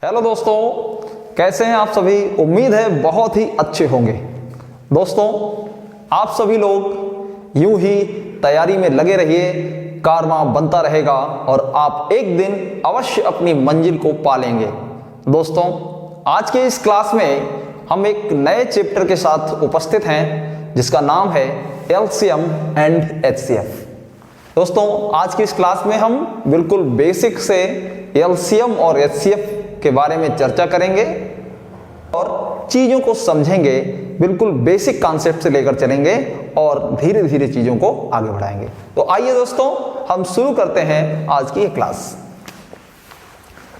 Hello दोस्तों, कैसे हैं आप सभी। उम्मीद है बहुत ही अच्छे होंगे। दोस्तों, आप सभी लोग यूं ही तैयारी में लगे रहिए, कारवां बनता रहेगा और आप एक दिन अवश्य अपनी मंजिल को पालेंगे। दोस्तों, आज के इस क्लास में हम एक नए चैप्टर के साथ उपस्थित हैं जिसका नाम है एलसीएम एंड एचसीएफ। दोस्तों, आज की इस क्लास में हम बिल्कुल बेसिक से एलसीएम और एचसीएफ के बारे में चर्चा करेंगे और चीजों को समझेंगे। बिल्कुल बेसिक कॉन्सेप्ट से लेकर चलेंगे और धीरे धीरे चीजों को आगे बढ़ाएंगे। तो आइए दोस्तों, हम शुरू करते हैं आज की ये क्लास।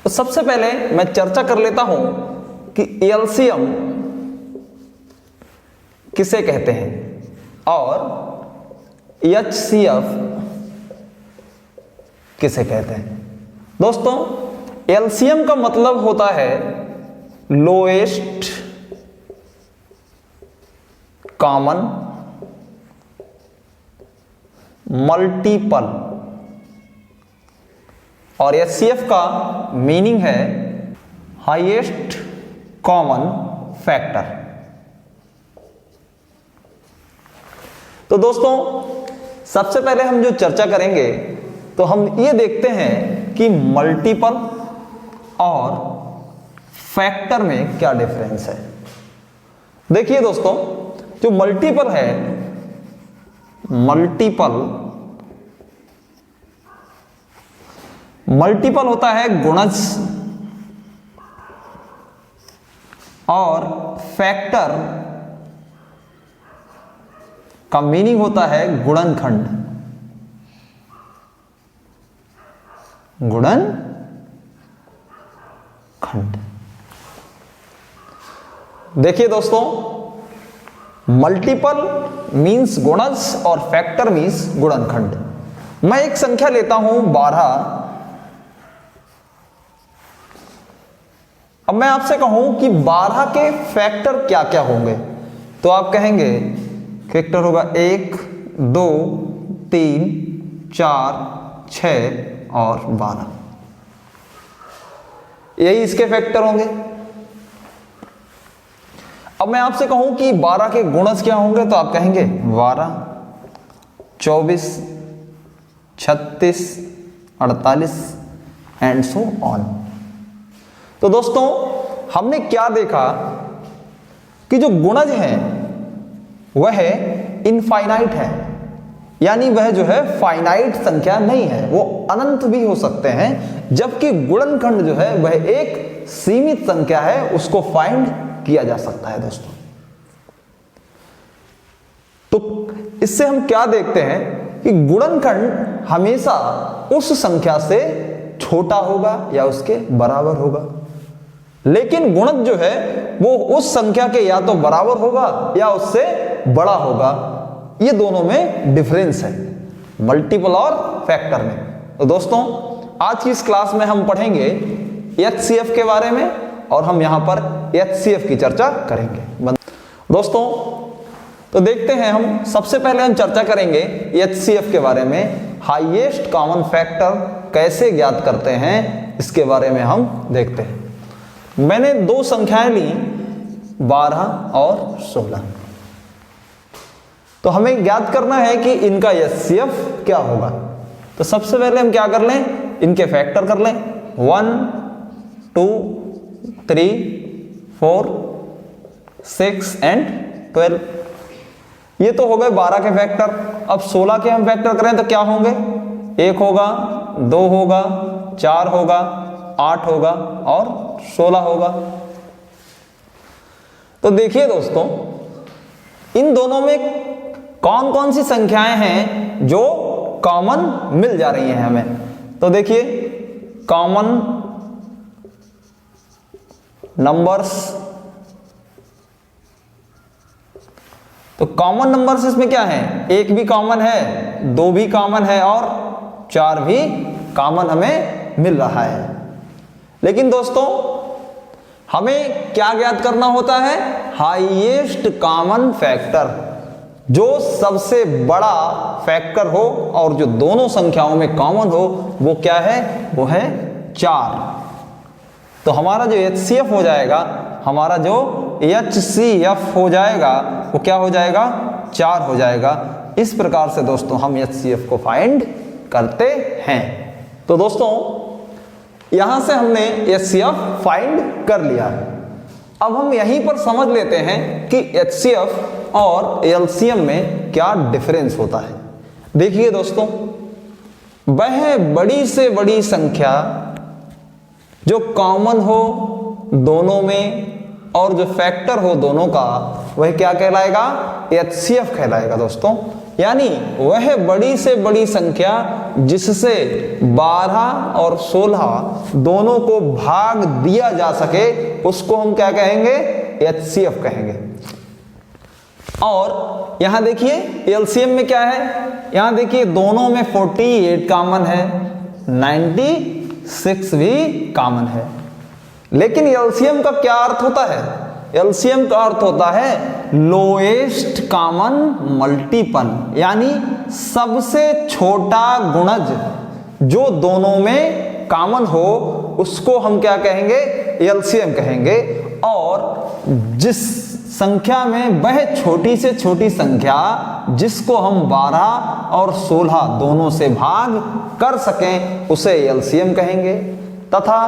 तो सबसे पहले मैं चर्चा कर लेता हूं कि एलसीएम किसे कहते हैं और एचसीएफ किसे कहते हैं। दोस्तों, एलसीएम का मतलब होता है लोएस्ट कॉमन मल्टीपल और एचसीएफ का मीनिंग है हाईएस्ट कॉमन फैक्टर। तो दोस्तों, सबसे पहले हम जो चर्चा करेंगे तो हम ये देखते हैं कि मल्टीपल और फैक्टर में क्या डिफरेंस है। देखिए दोस्तों, जो मल्टीपल है, मल्टीपल होता है गुणज और फैक्टर का मीनिंग होता है गुणनखंड। देखिए दोस्तों, मल्टीपल मींस गुणज और फैक्टर मींस गुणनखंड। मैं एक संख्या लेता हूं 12। अब मैं आपसे कहूं कि 12 के फैक्टर क्या क्या होंगे, तो आप कहेंगे फैक्टर होगा 1, 2, 3, 4, 6 और 12। यही इसके फैक्टर होंगे। अब मैं आपसे कहूं कि 12 के गुणज क्या होंगे, तो आप कहेंगे 12, 24, 36, 48 एंड सो ऑन। तो दोस्तों, हमने क्या देखा कि जो गुणज है वह इनफाइनाइट है, यानी वह जो है फाइनाइट संख्या नहीं है, वो अनंत भी हो सकते हैं। जबकि गुणनखंड जो है वह एक सीमित संख्या है, उसको फाइंड किया जा सकता है। दोस्तों, तो इससे हम क्या देखते हैं कि गुणनखंड हमेशा उस संख्या से छोटा होगा या उसके बराबर होगा, लेकिन गुणज जो है वो उस संख्या के या तो बराबर होगा या उससे बड़ा होगा। ये दोनों में डिफरेंस है, मल्टीपल और फैक्टर में। तो दोस्तों, आज की इस क्लास में हम पढ़ेंगे एचसीएफ के बारे में और हम यहां पर एचसीएफ की चर्चा करेंगे। दोस्तों, तो देखते हैं, हम सबसे पहले हम चर्चा करेंगे एचसीएफ के बारे में। हाईएस्ट कॉमन फैक्टर कैसे ज्ञात करते हैं, इसके बारे में हम देखते हैं। मैंने दो संख्याएं ली, 12 और 16। तो हमें ज्ञात करना है कि इनका एचसीएफ क्या होगा। तो सबसे पहले हम क्या कर लें, इनके फैक्टर कर लें। 1, 2, 3, 4, 6 एंड 12। ये तो हो गए 12 के फैक्टर। अब 16 के हम फैक्टर करें तो क्या होंगे, 1 होगा, 2 होगा, 4 होगा, 8 होगा और 16 होगा। तो देखिए दोस्तों, इन दोनों में कौन कौन सी संख्याएं हैं जो कॉमन मिल जा रही हैं हमें। तो देखिए, कॉमन नंबर्स, तो कॉमन नंबर्स इसमें क्या है, 1 भी कॉमन है, 2 भी कॉमन है और 4 भी कॉमन हमें मिल रहा है। लेकिन दोस्तों, हमें क्या ज्ञात करना होता है, हाईएस्ट कॉमन फैक्टर, जो सबसे बड़ा फैक्टर हो और जो दोनों संख्याओं में कॉमन हो, वो क्या है, वो है 4। तो हमारा जो HCF हो जाएगा, हमारा जो HCF हो जाएगा वो क्या हो जाएगा, 4 हो जाएगा। इस प्रकार से दोस्तों हम HCF को फाइंड करते हैं। तो दोस्तों यहां से हमने HCF फाइंड कर लिया है। अब हम यहीं पर समझ लेते हैं कि HCF और LCM में क्या डिफरेंस होता है। देखिए दोस्तों, वह बड़ी से बड़ी संख्या जो कॉमन हो दोनों में और जो फैक्टर हो दोनों का, वह क्या कहलाएगा, HCF कहलाएगा दोस्तों। यानी वह बड़ी से बड़ी संख्या जिससे 12 और 16 दोनों को भाग दिया जा सके, उसको हम क्या कहेंगे, HCF कहेंगे। और यहां देखिए LCM में क्या है, यहां देखिए दोनों में 48 कॉमन है, 96 भी कॉमन है। लेकिन LCM का क्या अर्थ होता है, LCM का अर्थ होता है लोएस्ट कॉमन मल्टीपल, यानी सबसे छोटा गुणज जो दोनों में कॉमन हो उसको हम क्या कहेंगे, LCM कहेंगे। और जिस संख्या में वह छोटी से छोटी संख्या जिसको हम 12 और 16 दोनों से भाग कर सकें उसे LCM कहेंगे। तथा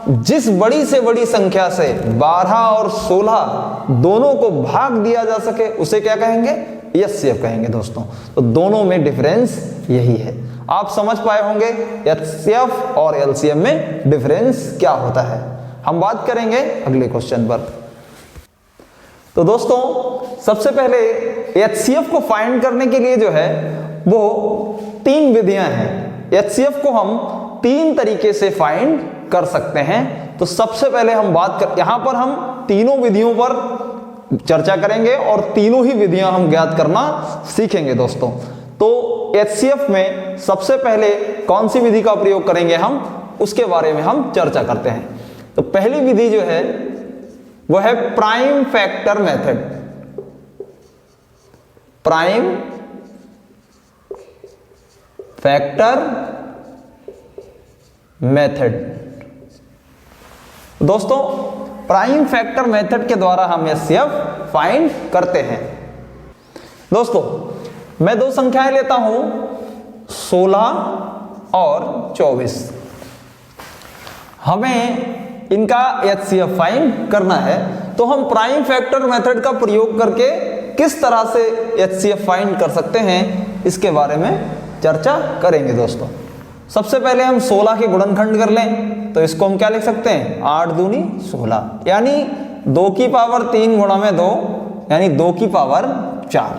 जिस बड़ी से बड़ी संख्या से 12 और 16 दोनों को भाग दिया जा सके उसे क्या कहेंगे, HCF कहेंगे दोस्तों। तो दोनों में डिफरेंस यही है। आप समझ पाए होंगे HCF और LCM में डिफरेंस क्या होता है। हम बात करेंगे अगले क्वेश्चन पर। तो दोस्तों सबसे पहले HCF को फाइंड करने के लिए जो है वो 3 विधियां हैं। HCF को हम 3 तरीके से फाइंड कर सकते हैं। तो सबसे पहले हम यहां पर हम तीनों विधियों पर चर्चा करेंगे और तीनों ही विधियां हम ज्ञात करना सीखेंगे दोस्तों। तो HCF में सबसे पहले कौन सी विधि का प्रयोग करेंगे हम, उसके बारे में हम चर्चा करते हैं। तो पहली विधि जो है वो है prime factor method. Prime factor method दोस्तों, प्राइम फैक्टर मेथड के द्वारा हम HCF फाइंड करते हैं। दोस्तों मैं 2 संख्याएं लेता हूं 16 और 24। हमें इनका HCF फाइंड करना है। तो हम प्राइम फैक्टर मेथड का प्रयोग करके किस तरह से HCF फाइंड कर सकते हैं इसके बारे में चर्चा करेंगे दोस्तों। सबसे पहले हम 16 के गुणनखंड कर लें। तो इसको हम क्या लिख सकते हैं, 8 दूनी 16, यानी 2 की पावर 3 गुणा में 2, यानी 2 की पावर 4।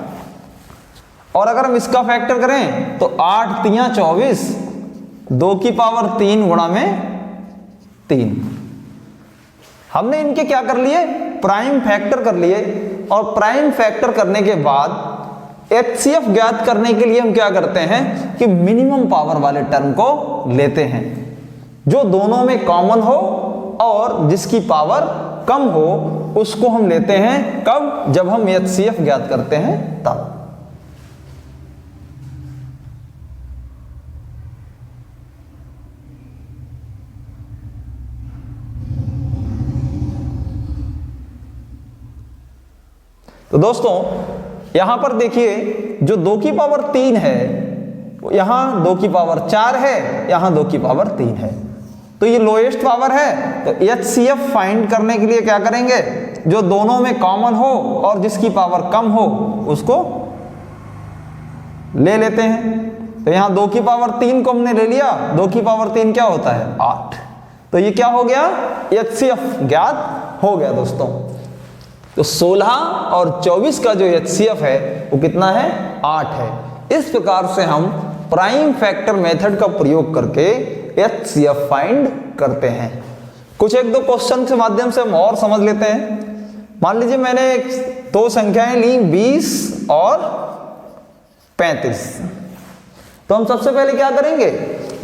और अगर हम इसका फैक्टर करें तो 8 तियां 24, 2 की पावर 3 गुणा में 3। हमने इनके क्या कर लिए, प्राइम फैक्टर कर लिए। और प्राइम फैक्टर करने के बाद HCF ज्ञात करने के लिए हम क्या करते हैं कि मिनिमम पावर वाले टर्म को लेते हैं जो दोनों में कॉमन हो और जिसकी पावर कम हो, उसको हम लेते हैं कब, जब हम HCF ज्ञात करते हैं तब। तो दोस्तों यहां पर देखिए जो 2 की पावर 3 है, यहां 2 की पावर 4 है, यहां 2 की पावर 3 है। तो ये लोएस्ट पावर है। तो HCF फाइंड करने के लिए क्या करेंगे, जो दोनों में कॉमन हो और जिसकी पावर कम हो उसको ले लेते हैं। तो यहां 2 की पावर 3 को हमने ले लिया। 2 की पावर 3 क्या होता है, 8। तो ये क्या हो गया, HCF ज्ञात हो गया दोस्तों। तो 16 और 24 का जो HCF है वो कितना है, 8 है। इस प्रकार से हम प्राइम फैक्टर मेथड का प्रयोग करके HCF फाइंड करते हैं। कुछ 1-2 क्वेश्चन के माध्यम से हम और समझ लेते हैं। मान लीजिए मैंने 2 संख्याएं ली 20 और 35। तो हम सबसे पहले क्या करेंगे,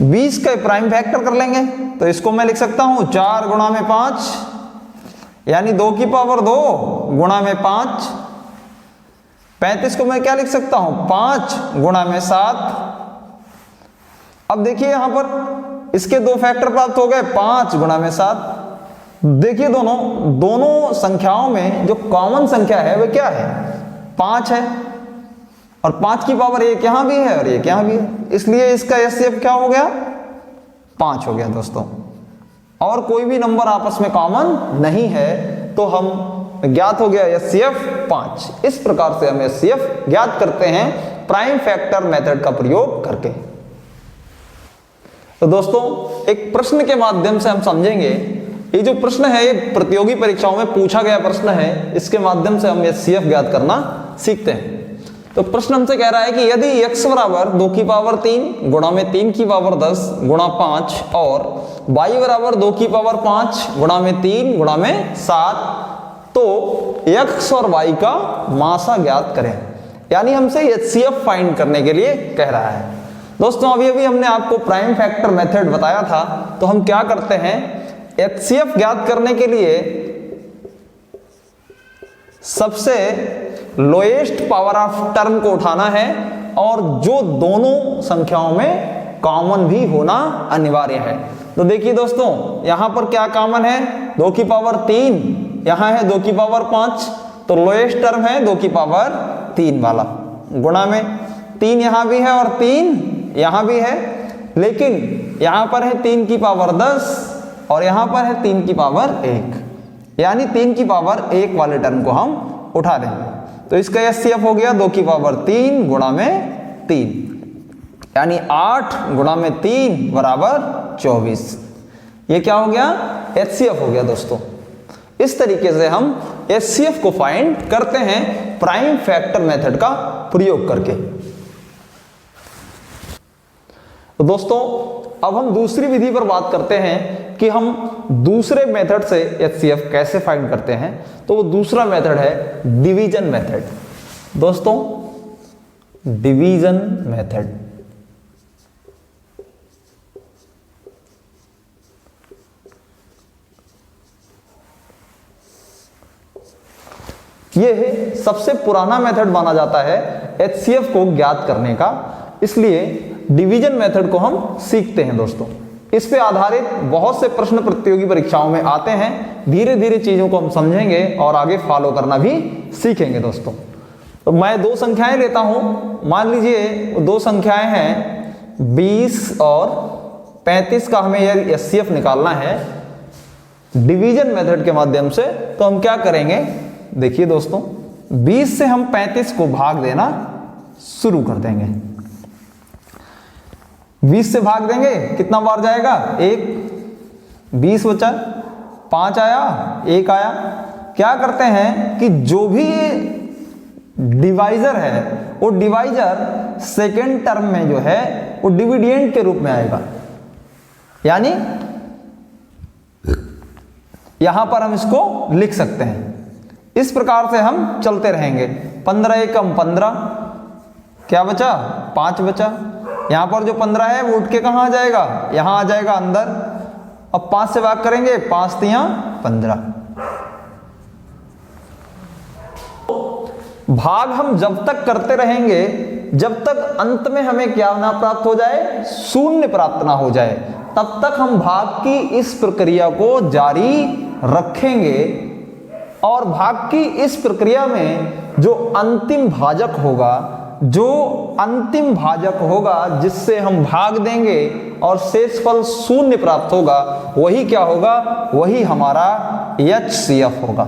20 का प्राइम फैक्टर कर लेंगे। तो इसको मैं लिख सकता हूं 4 गुणा में 5, यानी 2 की पावर 2 गुणा में 5। 35 को मैं क्या लिख सकता हूं, 5 गुणा में 7। अब देखिए यहां पर इसके 2 फैक्टर प्राप्त हो गए, 5 गुणा में 7। देखिए दोनों संख्याओं में जो कॉमन संख्या है वह क्या है, 5 है, और 5 की पावर 1 यहां भी है और 1 यहां भी है, इसलिए इसका HCF क्या हो गया, 5 हो गया दोस्तों। और कोई भी नंबर आपस में कॉमन नहीं है, तो हम ज्ञात हो गया HCF 5। इस प्रकार से हम HCF ज्ञात करते हैं प्राइम फैक्टर मेथड का प्रयोग करके। तो दोस्तों एक प्रश्न के माध्यम से हम समझेंगे, ये जो प्रश्न है ये प्रतियोगी परीक्षाओं में पूछा गया प्रश्न है, इसके माध्यम से हम HCF ज्ञात करना सीखते हैं। तो प्रश्न हमसे कह रहा है कि यदि x बराबर 2 की पावर 3 गुणा में 3 की पावर 10 गुणा 5 और y बराबर 2 की पावर 5 गुणा में 3 गुणा में 7, तो x और y का मासा ज्ञात करें। यानी हमसे HCF फाइंड करने के लिए कह रहा है। दोस्तों अभी हमने आपको प्राइम फैक्टर मेथड बताया था, तो हम क्या करते हैं, HCF ज्ञात करने के लिए सबसे लोएस्ट पावर ऑफ टर्म को उठाना है और जो दोनों संख्याओं में कॉमन भी होना अनिवार्य है। तो देखिए दोस्तों यहां पर क्या कॉमन है, 2 की पावर 3, यहां है 2 की पावर 5, तो लोएस्ट टर्म है 2 की पावर 3 वाला, गुणा में 3 यहां भी है और 3 यहां भी है, लेकिन यहां पर है 3 की पावर 10 और यहां पर है 3 की पावर 1, यानी 3 की पावर 1 वाले टर्म को हम उठा देंगे। तो इसका HCF हो गया 2 की पावर 3 गुणा में 3, यानी 8 गुणा में 3 बराबर 24। ये क्या हो गया, HCF हो गया दोस्तों। इस तरीके से हम HCF को फाइंड करते हैं प्राइम फैक्टर मेथड का प्रयोग करके। तो दोस्तों अब हम दूसरी विधि पर बात करते हैं कि हम दूसरे मेथड से HCF कैसे फाइंड करते हैं। तो वो दूसरा मेथड है डिवीजन मेथड। दोस्तों डिवीजन मेथड, ये सबसे पुराना मेथड माना जाता है HCF को ज्ञात करने का, इसलिए डिवीजन मेथड को हम सीखते हैं दोस्तों। इस पे आधारित बहुत से प्रश्न प्रतियोगी परीक्षाओं में आते हैं। धीरे धीरे चीजों को हम समझेंगे और आगे फॉलो करना भी सीखेंगे दोस्तों। तो मैं 2 संख्याएं लेता हूं, मान लीजिए 2 संख्याएं हैं 20 और 35 का हमें यह HCF निकालना है डिवीजन मेथड के माध्यम से। तो हम क्या करेंगे, देखिए दोस्तों 20 से हम 35 को भाग देना शुरू कर देंगे। 20 से भाग देंगे, कितना बार जाएगा, 1, 20 बचा, 5 आया, 1 आया। क्या करते हैं कि जो भी डिवाइजर है वो डिवाइजर सेकेंड टर्म में जो है वो डिविडेंड के रूप में आएगा, यानी यहां पर हम इसको लिख सकते हैं। इस प्रकार से हम चलते रहेंगे। 15 एकम 15, क्या बचा, 5 बचा। यहां पर जो 15 है वो उठ के कहां आ जाएगा, यहां आ जाएगा अंदर। अब 5 से भाग करेंगे, 5 तियां 15। भाग हम जब तक करते रहेंगे जब तक अंत में हमें क्या ना प्राप्त हो जाए, शून्य प्राप्त ना हो जाए, तब तक हम भाग की इस प्रक्रिया को जारी रखेंगे। और भाग की इस प्रक्रिया में जो अंतिम भाजक होगा, जिससे हम भाग देंगे और शेषफल शून्य प्राप्त होगा, वही क्या होगा, वही हमारा HCF होगा।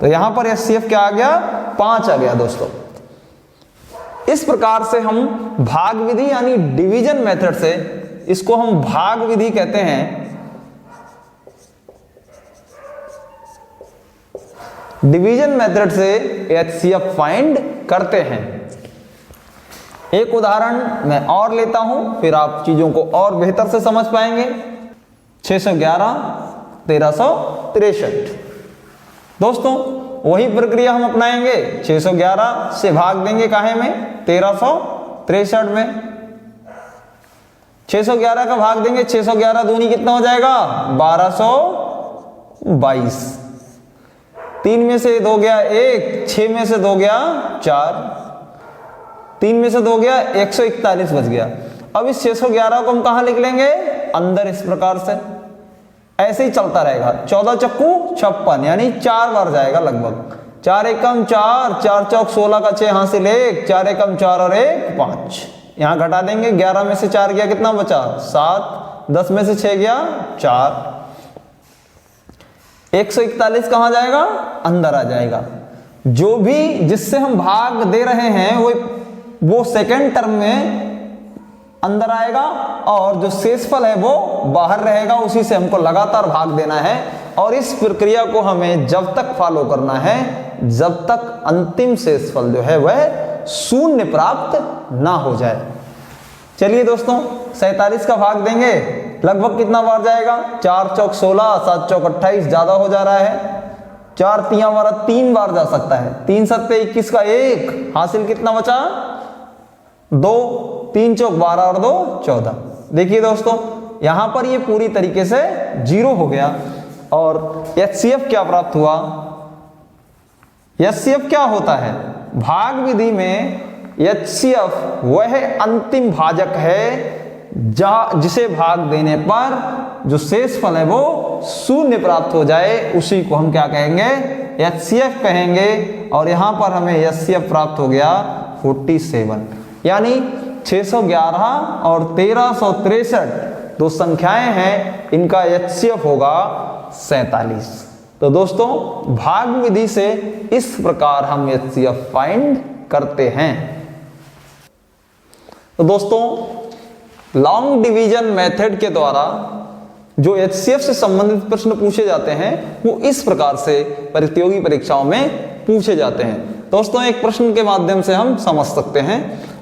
तो यहां पर HCF क्या आ गया, 5 आ गया दोस्तों। इस प्रकार से हम भाग विधि यानी डिवीजन मेथड से, इसको हम भाग विधि कहते हैं, डिवीजन मेथड से HCF फाइंड करते हैं। एक उदाहरण मैं और लेता हूं, फिर आप चीजों को और बेहतर से समझ पाएंगे। 611 1363। दोस्तों वही प्रक्रिया हम अपनाएंगे। 611 से भाग देंगे काहे में, 1363 में। 611 का भाग देंगे, 611 दूनी कितना हो जाएगा, 1222। 3 में से 2 गया 1, 6 में से 2 गया 4, 3 में से 2 गया 141 बच गया। अब इस 611 को हम कहां लिख लेंगे, अंदर, इस प्रकार से। ऐसे ही चलता रहेगा। 14 चक्कू 56 यानी 4 बार जाएगा लगभग। 4 एकम 4, 4 चौक 16 का 6 हासिल 1, 4 एकम 4 और 1 5। यहां घटा देंगे, 11 में से 4 गया कितना बचा 7, 10 में से 6 गया 4। 141 कहां जाएगा, अंदर आ जाएगा। जो भी जिससे हम भाग दे रहे हैं वो सेकेंड टर्म में अंदर आएगा और जो शेषफल है वो बाहर रहेगा, उसी से हमको लगातार भाग देना है। और इस प्रक्रिया को हमें जब तक फॉलो करना है जब तक अंतिम शेषफल जो है वह शून्य प्राप्त ना हो जाए। चलिए दोस्तों 47 का भाग देंगे, लगभग कितना बार जाएगा, 4 चौक 16, 7 चौक 28, ज्यादा हो जा रहा है। 4 तिया 12, 3 बार जा सकता है। 3 सत्ते 21 का 1 हासिल कितना बचा 2, 3 चौक 12 और 2 14। देखिए दोस्तों यहां पर ये पूरी तरीके से 0 हो गया। और HCF क्या प्राप्त हुआ, HCF क्या होता है, भाग विधि में HCF वह अंतिम भाजक है जिसे भाग देने पर जो शेषफल है वो शून्य प्राप्त हो जाए, उसी को हम क्या कहेंगे, HCF कहेंगे। और यहां पर हमें HCF प्राप्त हो गया 47, यानी 611 और 1363 दो संख्याएं हैं, इनका HCF होगा 47। तो दोस्तों भाग विधि से इस प्रकार हम HCF फाइंड करते हैं। तो दोस्तों लॉन्ग डिवीजन मेथड के द्वारा जो HCF से संबंधित प्रश्न पूछे जाते हैं वो इस प्रकार से प्रतियोगी परीक्षाओं में पूछे जाते हैं। दोस्तों एक प्रश्न के माध्यम से हम समझ सकते हैं,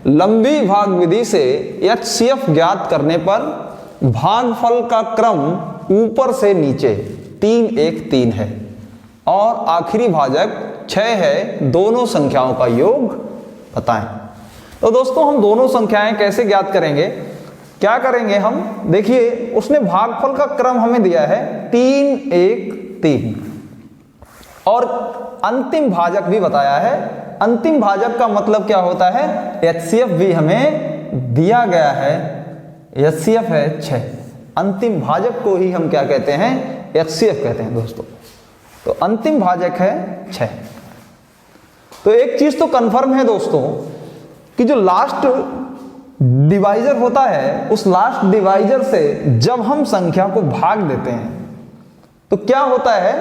लंबी भाग विधि से HCF ज्ञात करने पर भागफल का क्रम ऊपर से नीचे 3 1 3 है और आखिरी भाजक 6 है, दोनों संख्याओं का योग बताएं। तो दोस्तों हम दोनों संख्याएं कैसे ज्ञात करेंगे, क्या करेंगे हम, देखिए उसने भागफल का क्रम हमें दिया है 3 1 3 और अंतिम भाजक भी बताया है। अंतिम भाजक का मतलब क्या होता है, HCF भी हमें दिया गया है, HCF है 6। अंतिम भाजक को ही हम क्या कहते हैं, HCF कहते हैं दोस्तों। तो अंतिम भाजक है 6। तो एक चीज तो कंफर्म है दोस्तों कि जो लास्ट डिवाइजर होता है उस लास्ट डिवाइजर से जब हम संख्या को भाग देते हैं तो क्या होता है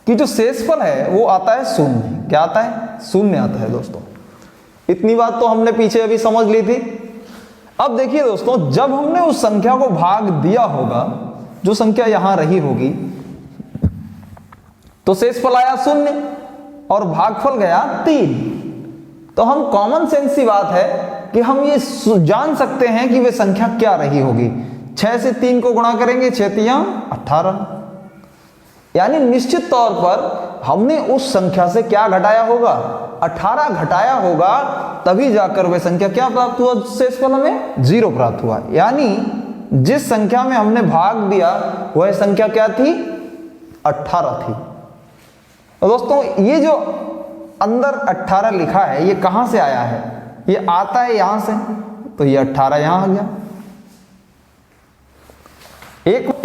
कि जो शेषफल है वो आता है शून्य। क्या आता है, शून्य आता है दोस्तों। इतनी बात तो हमने पीछे अभी समझ ली थी। अब देखिए दोस्तों जब हमने उस संख्या को भाग दिया होगा, जो संख्या यहां रही होगी, तो शेषफल आया शून्य और भागफल गया 3। तो हम कॉमन सेंस सी बात है कि हम ये जान सकते हैं कि वे संख्या क्या रही होगी। 6 से 3 को गुणा करेंगे, 6 तिया 18, यानी निश्चित तौर पर हमने उस संख्या से क्या घटाया होगा, 18 घटाया होगा, तभी जाकर वह संख्या क्या प्राप्त हुआ, शेषफल हमें 0 प्राप्त हुआ। यानी जिस संख्या में हमने भाग दिया वह संख्या क्या थी, 18 थी। तो दोस्तों ये जो अंदर 18 लिखा है ये कहां से आया है, ये आता है यहां से, तो ये 18 यहां आ गया।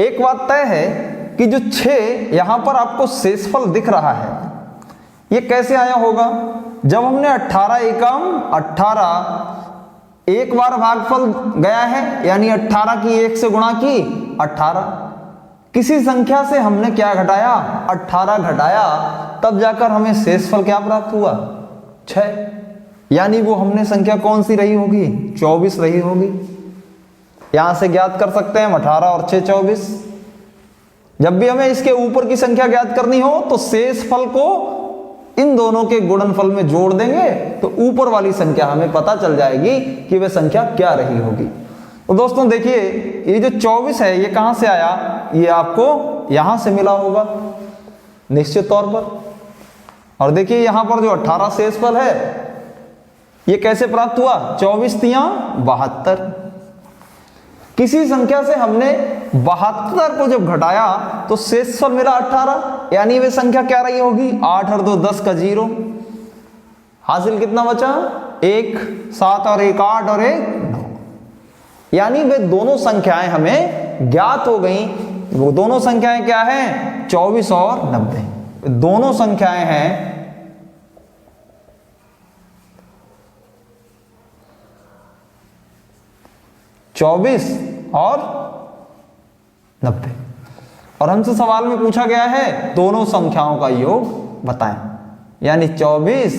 एक बात तय है कि जो 6 यहां पर आपको शेषफल दिख रहा है ये कैसे आया होगा, जब हमने 18 एकम 18 एक बार भागफल गया है, यानी 18 की 1 से गुणा की 18, किसी संख्या से हमने क्या घटाया, 18 घटाया, तब जाकर हमें शेषफल क्या प्राप्त हुआ, 6। यानी वो हमने संख्या कौन सी रही होगी, 24 रही होगी। यहां से ज्ञात कर सकते हैं 18 और 6 24। जब भी हमें इसके ऊपर की संख्या ज्ञात करनी हो तो शेषफल को इन दोनों के गुणनफल में जोड़ देंगे तो ऊपर वाली संख्या हमें पता चल जाएगी कि वह संख्या क्या रही होगी। तो दोस्तों देखिए ये जो 24 है ये कहां से आया, ये आपको यहां से मिला होगा निश्चित तौर पर। और देखिए यहां पर जो 18 शेषफल है ये कैसे प्राप्त हुआ, 24 तिया 72। किसी संख्या से हमने 72 को जब घटाया तो शेषफल मिला 18, यानी वे संख्या क्या रही होगी, 8 और 2 10 का 0। हासिल कितना बचा, 1 7 और 1 8 और 1 9। यानी वे दोनों संख्याएं हमें ज्ञात हो गई वो दोनों संख्याएं क्या हैं? 24 और 90। दोनों संख्याएं हैं 24 और 90। और हमसे सवाल में पूछा गया है दोनों संख्याओं का योग बताएं, यानी 24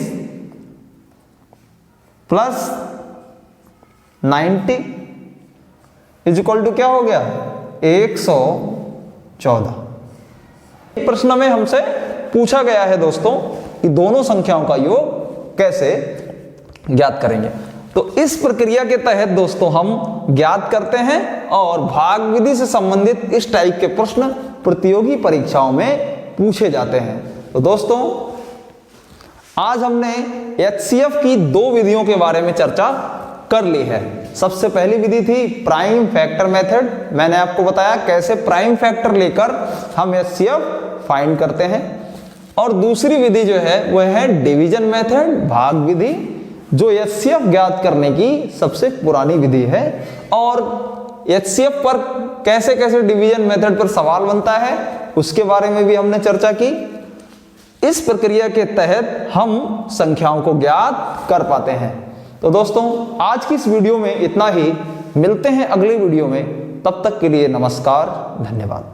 प्लस 90 इज इक्वल टू क्या हो गया? 114। प्रश्न में हमसे पूछा गया है दोस्तों कि दोनों संख्याओं का योग कैसे ज्ञात करेंगे। तो इस प्रक्रिया के तहत दोस्तों हम ज्ञात करते हैं और भाग विधि से संबंधित इस टाइप के प्रश्न प्रतियोगी परीक्षाओं में पूछे जाते हैं। तो दोस्तों आज हमने HCF की दो विधियों के बारे में चर्चा कर ली है। सबसे पहली विधि थी प्राइम फैक्टर मेथड। मैंने आपको बताया कैसे प्राइम फैक्टर लेकर हम HCF फाइंड करते हैं। और दूसरी विधि जो है वह है डिवीजन मेथड, भाग विधि, जो HCF ज्ञात करने की सबसे पुरानी विधि है। और HCF पर कैसे कैसे डिवीजन मेथड पर सवाल बनता है उसके बारे में भी हमने चर्चा की। इस प्रक्रिया के तहत हम संख्याओं को ज्ञात कर पाते हैं। तो दोस्तों आज की इस वीडियो में इतना ही। मिलते हैं अगली वीडियो में, तब तक के लिए नमस्कार, धन्यवाद।